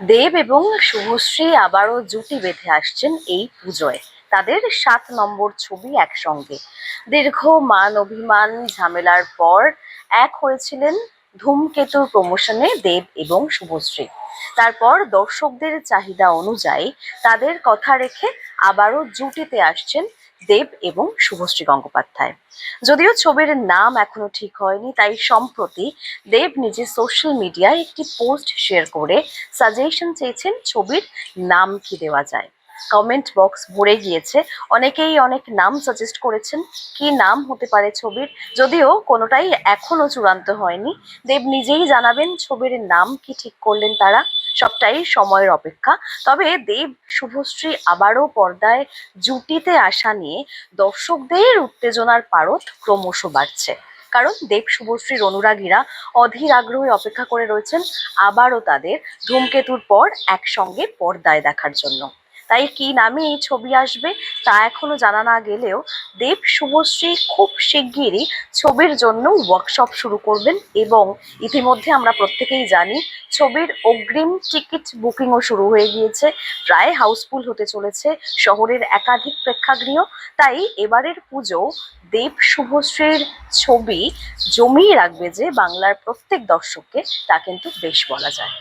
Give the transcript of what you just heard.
দেব এবং শুভশ্রী আবারও জুটি বেঁধে আসছেন এই পুজোয়। তাদের 7 নম্বর ছবি একসঙ্গে। দীর্ঘ মান অভিমান ঝামেলার পর এক হয়েছিলেন ধূমকেতুর প্রমোশনে দেব এবং শুভশ্রী। তারপর দর্শকদের চাহিদা অনুযায়ী তাদের কথা রেখে আবারও জুটিতে আসছেন দেব এবং শুভশ্রী গঙ্গোপাধ্যায়। যদিও ছবির নাম এখনো ঠিক হয়নি, তাই সম্প্রতি দেব নিজের সোশ্যাল মিডিয়ায় একটি পোস্ট শেয়ার করে সাজেশন চেয়েছেন ছবির নাম কি দেওয়া যায়। কমেন্ট বক্স ভরে গিয়েছে, অনেকেই অনেক নাম সাজেস্ট করেছেন কি নাম হতে পারে ছবির। যদিও কোনোটাই এখনো চূড়ান্ত হয়নি, দেব নিজেই জানাবেন ছবির নাম কি ঠিক করলেন তারা। সবটাই সময়ের অপেক্ষা। তবে দেব শুভশ্রী আবারও পর্দায় জুটিতে আসা নিয়ে দর্শকদের উত্তেজনার পারদ ক্রমশ বাড়ছে। কারণ দেব শুভশ্রীর অনুরাগীরা অধীর আগ্রহে অপেক্ষা করে রয়েছেন আবারও তাদের ধূমকেতুর পর একসঙ্গে পর্দায় দেখার জন্য। তাই কি নামে এই ছবি আসবে তা এখনো জানা না গেলেও দেব শুভশ্রী খুব শিগগিরই ছবির জন্য ওয়ার্কশপ শুরু করবেন এবং ইতিমধ্যে আমরা প্রত্যেকেই জানি ছবির অগ্রিম টিকিট বুকিংও শুরু হয়ে গিয়েছে। প্রায় হাউসফুল হতে চলেছে শহরের একাধিক প্রেক্ষাগৃহ। তাই এবারের পুজো দেব শুভশ্রীর ছবি জমিয়ে রাখবে যে বাংলার প্রত্যেক দর্শককে, তা কিন্তু বেশ বলা যায়।